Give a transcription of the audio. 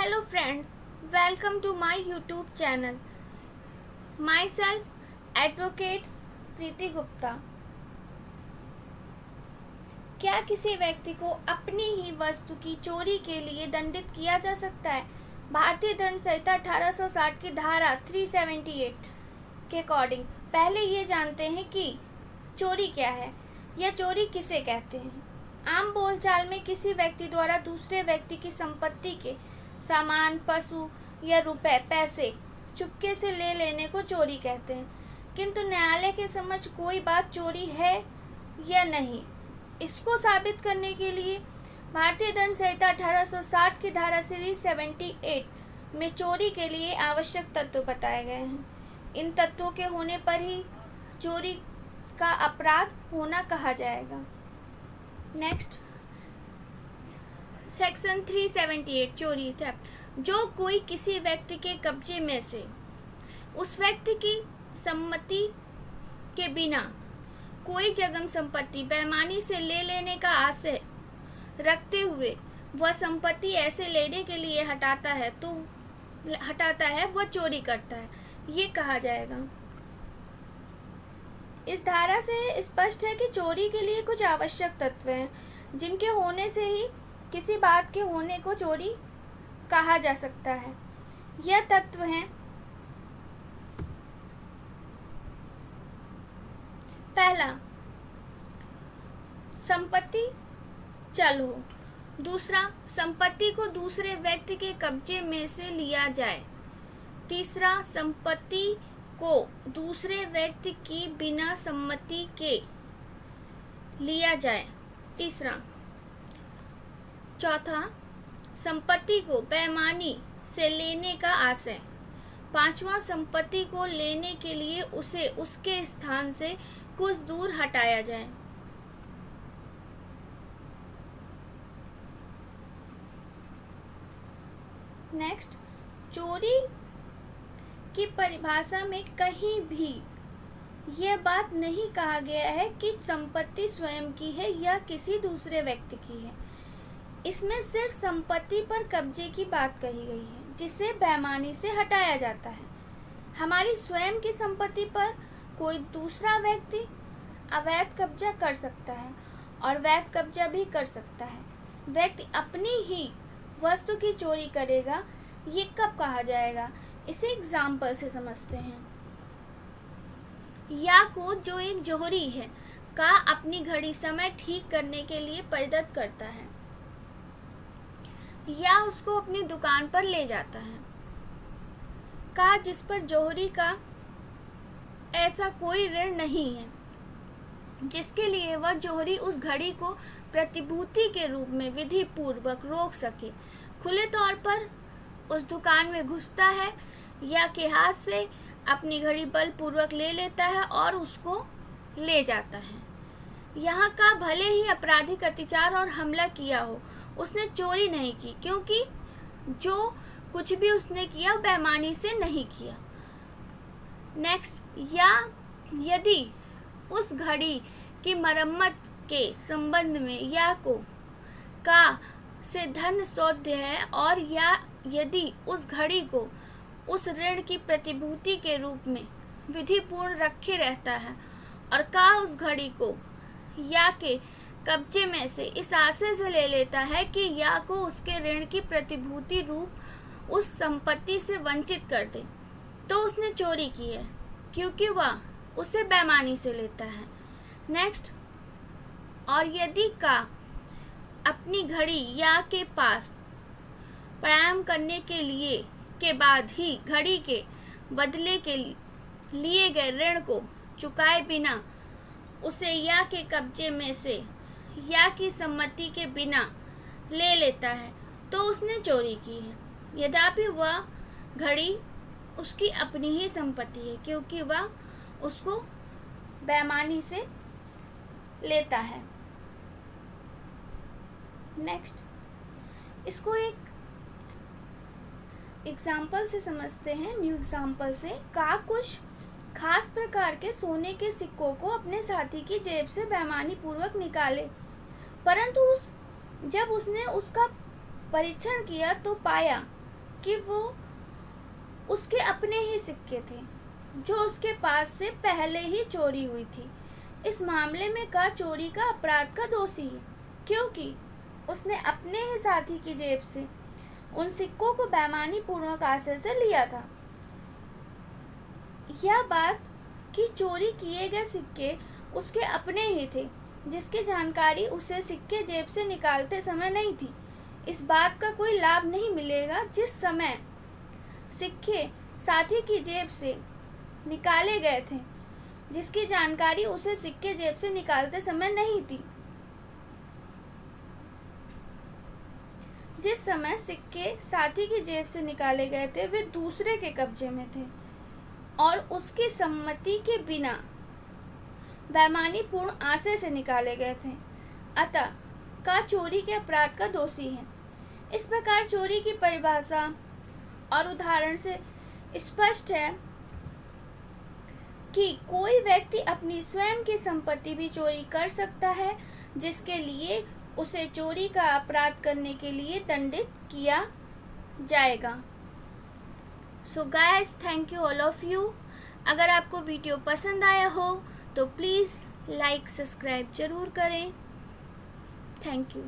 Hello friends, welcome to my YouTube channel. Myself, Advocate प्रीति गुप्ता. क्या किसी व्यक्ति को अपनी ही वस्तु की चोरी के लिए दंडित किया जा सकता है? भारतीय दंड संहिता 1860 की धारा 378 के अकॉर्डिंग पहले ये जानते हैं कि चोरी क्या है या चोरी किसे कहते हैं. आम बोलचाल में किसी व्यक्ति द्वारा दूसरे व्यक्ति की संपत्ति के सामान, पशु या रुपए, पैसे चुपके से ले लेने को चोरी कहते हैं. किंतु न्यायालय के समझ कोई बात चोरी है या नहीं, इसको साबित करने के लिए भारतीय दंड संहिता 1860 की धारा 378 में चोरी के लिए आवश्यक तत्व बताए गए हैं. इन तत्वों के होने पर ही चोरी का अपराध होना कहा जाएगा. नेक्स्ट, सेक्शन 378 चोरी थेफ्ट. जो कोई किसी व्यक्ति के कब्जे में से उस व्यक्ति की सम्मति के बिना कोई जंगम संपत्ति बेईमानी से ले लेने का आशय रखते हुए वह संपत्ति ऐसे लेने के लिए हटाता है वह चोरी करता है, ये कहा जाएगा. इस धारा से स्पष्ट है कि चोरी के लिए कुछ आवश्यक तत्व हैं जिनके होने से ही किसी बात के होने को चोरी कहा जा सकता है. यह तत्व हैं: पहला, संपत्ति चल हो. दूसरा, संपत्ति को दूसरे व्यक्ति के कब्जे में से लिया जाए. तीसरा, संपत्ति को दूसरे व्यक्ति की बिना सम्मति के लिया जाए. तीसरा. चौथा, संपत्ति को बेईमानी से लेने का आशय. पांचवा, संपत्ति को लेने के लिए उसे उसके स्थान से कुछ दूर हटाया जाए. नेक्स्ट, चोरी की परिभाषा में कहीं भी यह बात नहीं कहा गया है कि संपत्ति स्वयं की है या किसी दूसरे व्यक्ति की है. इसमें सिर्फ संपत्ति पर कब्जे की बात कही गई है जिसे बेईमानी से हटाया जाता है. हमारी स्वयं की संपत्ति पर कोई दूसरा व्यक्ति अवैध कब्जा कर सकता है और वैध कब्जा भी कर सकता है. व्यक्ति अपनी ही वस्तु की चोरी करेगा, ये कब कहा जाएगा, इसे एग्जाम्पल से समझते हैं. या को, जो एक जोहरी है, का अपनी घड़ी समय ठीक करने के लिए परिदत्त करता है या उसको अपनी दुकान पर ले जाता है. का, जिस पर जोहरी का ऐसा कोई ऋण नहीं है जिसके लिए वह जोहरी उस घड़ी को प्रतिभूति के रूप में विधि पूर्वक रोक सके, खुले तौर पर उस दुकान में घुसता है या के हाथ से अपनी घड़ी बलपूर्वक ले लेता है और उसको ले जाता है. यहाँ का भले ही आपराधिक अत्याचार और हमला किया हो, उसने चोरी नहीं की, क्योंकि जो कुछ भी उसने किया बेईमानी से नहीं किया. नेक्स्ट, या यदि उस घड़ी की मरम्मत के संबंध में या को का से धन सौध्य है और या यदि उस घड़ी को उस ऋण की प्रतिभूति के रूप में विधिपूर्ण रखे रहता है और का उस घड़ी को या के कब्जे में से इस आशय से ले लेता है कि या को उसके ऋण की प्रतिभूति रूप उस संपत्ति से वंचित कर दे, तो उसने चोरी की है, क्योंकि वह उसे बेईमानी से लेता है. नेक्स्ट, और यदि का अपनी घड़ी या के पास प्रारंभ करने के लिए के बाद ही घड़ी के बदले के लिए गए ऋण को चुकाए बिना उसे या के कब्जे में से या की सम्मति के बिना ले लेता है, तो उसने चोरी की है. यद्यपि वह घड़ी उसकी अपनी ही संपत्ति है, क्योंकि वह उसको बेईमानी से लेता है. नेक्स्ट, इसको एक एग्जाम्पल से समझते हैं, न्यू एग्जाम्पल से. का कुछ खास प्रकार के सोने के सिक्कों को अपने साथी की जेब से बेईमानी पूर्वक निकाले, परंतु जब उसने उसका परीक्षण किया तो पाया कि वो उसके अपने ही सिक्के थे जो उसके पास से पहले ही चोरी हुई थी। इस मामले में का चोरी का अपराध का दोषी है, क्योंकि उसने अपने ही साथी की जेब से उन सिक्कों को बेईमानी पूर्वक आशय से लिया था। यह बात कि चोरी किए गए सिक्के उसके अपने ही थे, जिसकी जानकारी उसे सिक्के जेब से निकालते समय नहीं थी, इस बात का कोई लाभ नहीं मिलेगा जिस समय सिक्के साथी की जेब से निकाले गए थे, जिसकी जानकारी उसे सिक्के जेब से निकालते समय नहीं थी। जिस समय सिक्के साथी की जेब से निकाले गए थे वे दूसरे के कब्जे में थे और उसकी सम्मति के बिना बेईमानी पूर्ण आशय से निकाले गए थे, अतः का चोरी के अपराध का दोषी है। इस प्रकार चोरी की परिभाषा और उदाहरण से स्पष्ट है कि कोई व्यक्ति अपनी स्वयं की संपत्ति भी चोरी कर सकता है, जिसके लिए उसे चोरी का अपराध करने के लिए दंडित किया जाएगा। So guys, thank you all of you. अगर आपको वीडियो पसंद आया हो तो प्लीज़ लाइक सब्सक्राइब जरूर करें। Thank you.